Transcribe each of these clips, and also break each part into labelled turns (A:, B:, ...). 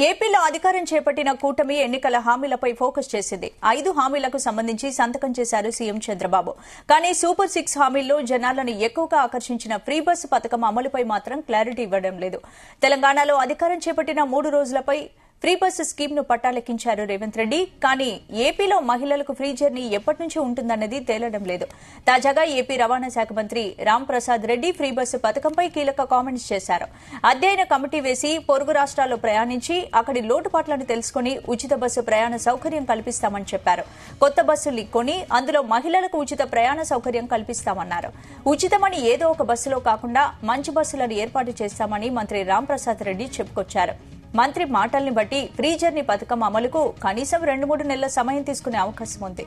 A: ఏపీలో అధికారం చేపట్టిన కూటమి ఎన్నికల హామీలపై ఫోకస్ చేసింది. 5 హామీలకు సంబంధించి సంతకం చేశారు సీఎం చంద్రబాబు. కానీ సూపర్ 6 హామీల్లో జనాలను ఎక్కువగా ఆకర్షించిన ఫ్రీ బస్సు పథకం అమలుపై మాత్రం క్లారిటీ ఇవ్వడం లేదు. తెలంగాణలో అధికారం చేపట్టిన 3 రోజులపై ఫ్రీ బస్సు స్కీమ్ ను పట్టాలెక్కించారు రేవంత్ రెడ్డి. కానీ ఏపీలో మహిళలకు ఫ్రీ జర్నీ ఎప్పటి నుంచి ఉంటుందన్నది తేలడం లేదు. తాజాగా ఏపీ రవాణా శాఖ మంత్రి రామ్ ప్రసాద్ రెడ్డి ఫ్రీ బస్సు పథకంపై కీలక కామెంట్స్ చేశారు. అధ్యయన కమిటీ వేసి పొరుగు రాష్ట్రాల్లో ప్రయాణించి అక్కడి లోటుపాట్లను తెలుసుకుని ఉచిత బస్సు ప్రయాణ సౌకర్యం కల్పిస్తామని చెప్పారు. కొత్త బస్సులు కొని అందులో మహిళలకు ఉచిత ప్రయాణ సౌకర్యం కల్పిస్తామన్నారు. ఉచితమని ఏదో ఒక బస్సులో కాకుండా మంచి బస్సులను ఏర్పాటు చేస్తామని మంత్రి రామ్ ప్రసాద్ రెడ్డి చెప్పుకొచ్చారు. మంత్రి మాటల్ని బట్టి ఫ్రీ జర్నీ పథకం అమలుకు కనీసం 2-3 నెలల సమయం తీసుకునే అవకాశం ఉంది.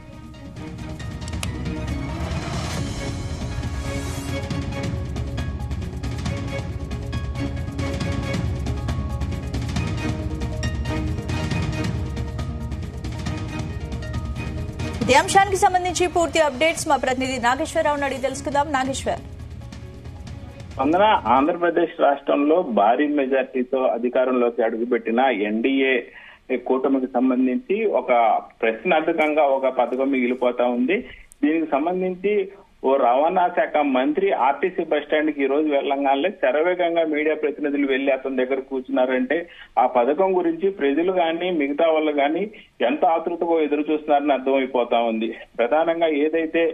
A: ఇదే అంశానికి సంబంధించి పూర్తి అప్డేట్స్ మా ప్రతినిధి నాగేశ్వరరావు అడిగి తెలుసుకుందాం. నాగేశ్వర్,
B: స్పందన, ఆంధ్రప్రదేశ్ రాష్ట్రంలో భారీ మెజార్టీతో అధికారంలోకి అడుగుపెట్టిన ఎన్డీఏ కూటమికి సంబంధించి ఒక ప్రశ్నార్థకంగా ఒక పథకం మిగిలిపోతా ఉంది. దీనికి సంబంధించి ఓ రవాణా శాఖ మంత్రి ఆర్టీసీ బస్టాండ్ కి ఈ రోజు వెళ్లంగానే శరవేగంగా మీడియా ప్రతినిధులు వెళ్లి అతని దగ్గర కూర్చున్నారంటే ఆ పథకం గురించి ప్రజలు గాని మిగతా వాళ్ళు గాని ఎంత ఆతృతగా ఎదురు చూస్తున్నారని అర్థమైపోతా ఉంది. ప్రధానంగా ఏదైతే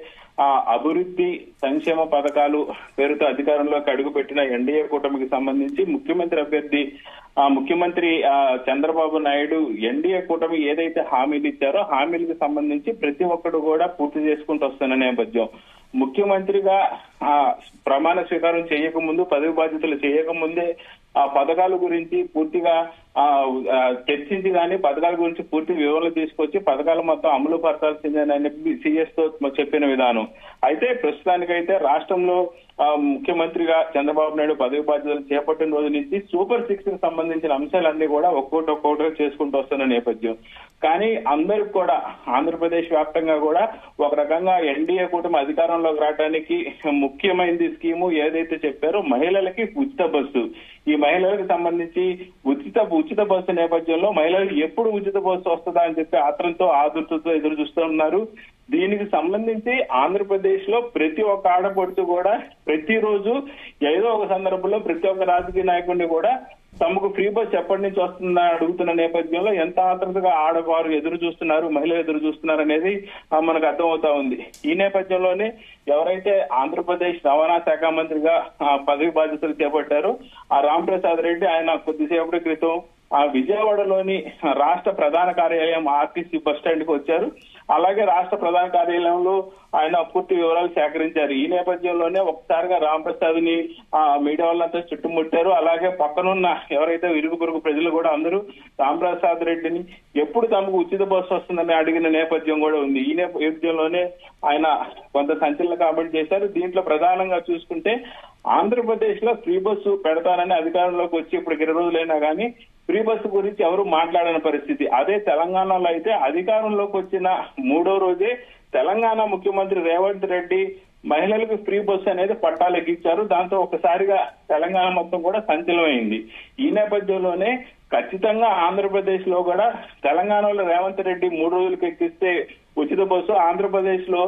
B: అభివృద్ధి సంక్షేమ పథకాలు పేరుతో అధికారంలోకి అడుగుపెట్టిన ఎన్డీఏ కూటమికి సంబంధించి ముఖ్యమంత్రి చంద్రబాబు నాయుడు ఎన్డీఏ కూటమి ఏదైతే హామీలు ఇచ్చారో హామీలకు సంబంధించి ప్రతి ఒక్కరు కూడా పూర్తి చేసుకుంటూ వస్తున్న నేపథ్యం. ముఖ్యమంత్రిగా ప్రమాణ స్వీకారం చేయకముందు, పదవి బాధ్యతలు చేయకముందే ఆ పథకాల గురించి పూర్తిగా చర్చించి కానీ పథకాల గురించి పూర్తి వివరాలు తీసుకొచ్చి పథకాలు మొత్తం అమలు పరచాల్సిందేనని సీఎస్ తో చెప్పిన విధానం. అయితే ప్రస్తుతానికైతే రాష్ట్రంలో ముఖ్యమంత్రిగా చంద్రబాబు నాయుడు పదవి బాధ్యతలు చేపట్టిన రోజు నుంచి సూపర్ 6 కి సంబంధించిన అంశాలన్నీ కూడా ఒక్కొక్కటిగా చేసుకుంటూ వస్తున్న నేపథ్యం. కానీ అందరికి కూడా ఆంధ్రప్రదేశ్ వ్యాప్తంగా కూడా ఒక రకంగా ఎన్డీఏ కూటమి అధికారంలోకి రావడానికి ముఖ్యమైనది స్కీము ఏదైతే చెప్పారో మహిళలకి ఉచిత బస్సు. ఈ మహిళలకు సంబంధించి ఉచిత బస్సు నేపథ్యంలో మహిళలకు ఎప్పుడు ఉచిత బస్సు వస్తుందా అని చెప్పి ఆతృతతో ఎదురు చూస్తున్నారు. దీనికి సంబంధించి ఆంధ్రప్రదేశ్ లో ప్రతి ఒక్క ఆడపడుతూ కూడా ప్రతిరోజు ఏదో ఒక సందర్భంలో ప్రతి ఒక్క రాజకీయ నాయకుడిని కూడా తమకు ఫ్రీ బస్ ఎప్పటి నుంచి వస్తుందని అడుగుతున్న నేపథ్యంలో ఎంత ఆతృతగా ఆడవారు ఎదురు చూస్తున్నారు, మహిళలు ఎదురు చూస్తున్నారు అనేది మనకు అర్థమవుతా ఉంది. ఈ నేపథ్యంలోనే ఎవరైతే ఆంధ్రప్రదేశ్ రవాణా శాఖ మంత్రిగా పదవి బాధ్యతలు చేపట్టారో ఆ రామ్ ప్రసాద్ రెడ్డి ఆయన కొద్దిసేపటి క్రితం విజయవాడలోని రాష్ట్ర ప్రధాన కార్యాలయం ఆర్టీసీ బస్ స్టాండ్ కి వచ్చారు. అలాగే రాష్ట్ర ప్రధాన కార్యాలయంలో ఆయన పూర్తి వివరాలు సేకరించారు. ఈ నేపథ్యంలోనే ఒకసారిగా రామ్ ప్రసాద్ ని మీడియా వాళ్ళంతా చుట్టుముట్టారు. అలాగే పక్కనున్న ఎవరైతే ఇరుగు పొరుగు ప్రజలు కూడా అందరూ రామ్ ప్రసాద్ రెడ్డిని ఎప్పుడు తమకు ఉచిత బస్సు వస్తుందని అడిగిన నేపథ్యం కూడా ఉంది. ఈ నేపథ్యంలోనే ఆయన కొంత సంచలన కామెంట్ చేశారు. దీంట్లో ప్రధానంగా చూసుకుంటే ఆంధ్రప్రదేశ్ లో ఫ్రీ బస్సు పెడతానని అధికారంలోకి వచ్చి ఇప్పుడు 20 రోజులైనా కానీ ఫ్రీ బస్సు గురించి ఎవరు మాట్లాడని పరిస్థితి. అదే తెలంగాణలో అయితే అధికారంలోకి వచ్చిన 3వ రోజే తెలంగాణ ముఖ్యమంత్రి రేవంత్ రెడ్డి మహిళలకు ఫ్రీ బస్సు అనేది పట్టాలు ఎక్కించారు. దాంతో ఒకసారిగా తెలంగాణ మొత్తం కూడా సంచలనమైంది. ఈ నేపథ్యంలోనే ఖచ్చితంగా ఆంధ్రప్రదేశ్ లో కూడా తెలంగాణలో రేవంత్ రెడ్డి 3 రోజులకు ఎక్కిస్తే ఉచిత బస్సు, ఆంధ్రప్రదేశ్ లో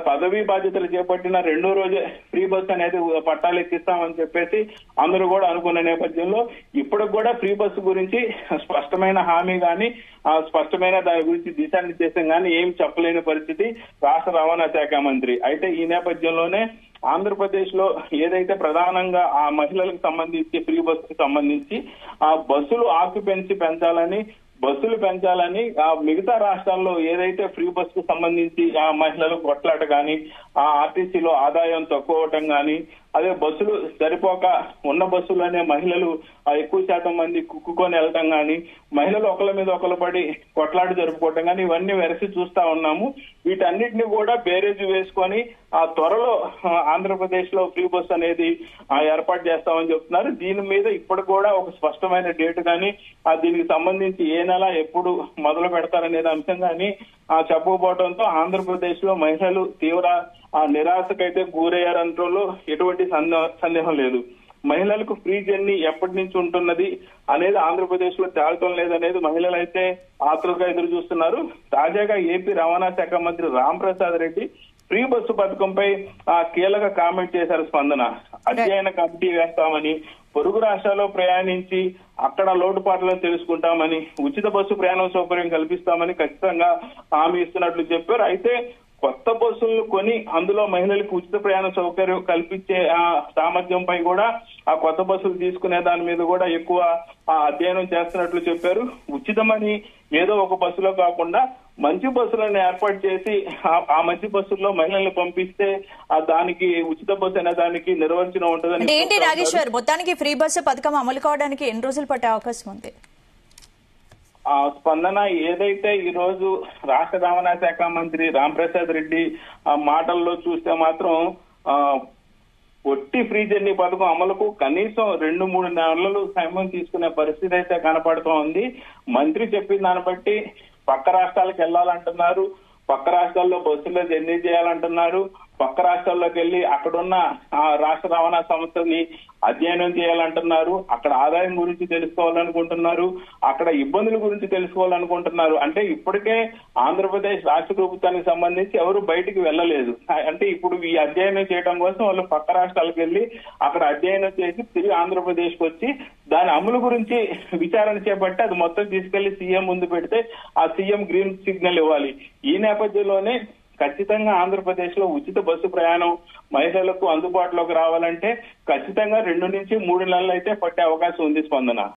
B: పదవీ బాధ్యతలు చేపట్టిన 2వ రోజే ఫ్రీ బస్ అనేది పట్టాలు ఎక్కిస్తామని చెప్పేసి అందరూ కూడా అనుకున్న నేపథ్యంలో ఇప్పటికి కూడా ఫ్రీ బస్సు గురించి స్పష్టమైన హామీ కానీ స్పష్టమైన దాని గురించి దిశానిర్దేశం కానీ ఏం చెప్పలేని పరిస్థితి రాష్ట్ర రవాణా శాఖ మంత్రి. అయితే ఈ నేపథ్యంలోనే ఆంధ్రప్రదేశ్ లో ఏదైతే ప్రధానంగా ఆ మహిళలకు సంబంధించి ఫ్రీ బస్సుకు సంబంధించి ఆ బస్సులు ఆక్యుపెన్సీ పెంచాలని మిగతా రాష్ట్రాల్లో ఏదైతే ఫ్రీ బస్ కు సంబంధించి ఆ మహిళలకు కొట్లాట కానీ ఆ ఆర్టీసీలో ఆదాయం తక్కువ అవటం కానీ అదే బస్సులు సరిపోక ఉన్న బస్సులోనే మహిళలు ఎక్కువ శాతం మంది కుక్కుకొని వెళ్ళటం కానీ మహిళలు ఒకళ్ళ మీద ఒకళ్ళు పడి కొట్లాట జరుపుకోవటం కానీ ఇవన్నీ వెరసి చూస్తా ఉన్నాము. వీటన్నిటిని కూడా బేరేజ్ వేసుకొని ఆ త్వరలో ఆంధ్రప్రదేశ్ లో ఫ్రీ బస్ అనేది ఏర్పాటు చేస్తామని చెప్తున్నారు. దీని మీద ఇప్పుడు కూడా ఒక స్పష్టమైన డేట్ కానీ దీనికి సంబంధించి ఏ నెల ఎప్పుడు మొదలు పెడతారనేది అంశం కానీ చెప్పకపోవడంతో ఆంధ్రప్రదేశ్ లో మహిళలు తీవ్ర నిరాశకైతే గురయ్యారంటూ ఎటువంటి సందేహం లేదు. మహిళలకు ఫ్రీ జర్నీ ఎప్పటి నుంచి ఉంటున్నది అనేది ఆంధ్రప్రదేశ్ లో తేలటం లేదనేది మహిళలు అయితే ఆతృతగా ఎదురు చూస్తున్నారు. తాజాగా ఏపీ రవాణా శాఖ మంత్రి రాంప్రసాద్ రెడ్డి ఫ్రీ బస్సు పథకంపై కీలక కామెంట్ చేశారు. స్పందన అధ్యయన కమిటీ వేస్తామని, పొరుగు రాష్ట్రాల్లో ప్రయాణించి అక్కడ లోటుపాట్లను తెలుసుకుంటామని, ఉచిత బస్సు ప్రయాణం సౌకర్యం కల్పిస్తామని ఖచ్చితంగా హామీ ఇస్తున్నట్లు చెప్పారు. అయితే కొత్త బస్సులను కొని అందులో మహిళలకు ఉచిత ప్రయాణ సౌకర్యం కల్పించే సామర్థ్యంపై కూడా ఆ కొత్త బస్సులు తీసుకునే దాని మీద కూడా ఎక్కువ అధ్యయనం చేస్తున్నట్లు చెప్పారు. ఉచితమని ఏదో ఒక బస్సులో కాకుండా మంచి బస్సులను ఏర్పాటు చేసి ఆ మంచి బస్సుల్లో మహిళలను పంపిస్తే దానికి ఉచిత బస్సు అనే దానికి నిర్వచనం ఉంటుందని.
A: ఏంటి నాగేశ్వర్, మొత్తానికి ఫ్రీ బస్సు పథకం అమలు కావడానికి ఎన్ని రోజులు పట్టే అవకాశం ఉంది?
B: స్పందన ఏదైతే ఈ రోజు రాష్ట్ర రవాణా శాఖ మంత్రి రాంప్రసాద్ రెడ్డి మాటల్లో చూస్తే మాత్రం ఒట్టి ఫ్రీ జర్నీ పథకం అమలుకు కనీసం 2-3 నెలలు సమయం తీసుకునే పరిస్థితి అయితే కనపడుతూ ఉంది. మంత్రి చెప్పిన దాన్ని బట్టి పక్క రాష్ట్రాలకు వెళ్లాలంటున్నారు, పక్క రాష్ట్రాల్లో బస్సులో జర్నీ చేయాలంటున్నారు, పక్క రాష్ట్రాల్లోకి వెళ్లి అక్కడున్న రాష్ట్ర రవాణా సంస్థని అధ్యయనం చేయాలంటున్నారు, అక్కడ ఆదాయం గురించి తెలుసుకోవాలనుకుంటున్నారు, అక్కడ ఇబ్బందుల గురించి తెలుసుకోవాలనుకుంటున్నారు. అంటే ఇప్పటికే ఆంధ్రప్రదేశ్ రాష్ట్ర ప్రభుత్వానికి సంబంధించి ఎవరు బయటికి వెళ్ళలేదు. అంటే ఇప్పుడు ఈ అధ్యయనం చేయడం కోసం వాళ్ళు పక్క రాష్ట్రాలకు వెళ్లి అక్కడ అధ్యయనం చేసి తిరిగి ఆంధ్రప్రదేశ్ కు వచ్చి దాని అమలు గురించి విచారణ చేపట్టి అది మొత్తం తీసుకెళ్లి సీఎం ముందు పెడితే ఆ సీఎం గ్రీన్ సిగ్నల్ ఇవ్వాలి. ఈ నేపథ్యంలోనే ఖచ్చితంగా ఆంధ్రప్రదేశ్ లో ఉచిత బస్సు ప్రయాణం మహిళలకు అందుబాటులోకి రావాలంటే ఖచ్చితంగా 2 నుంచి 3 నెలలు అయితే పట్టే అవకాశం ఉంది. స్పందన.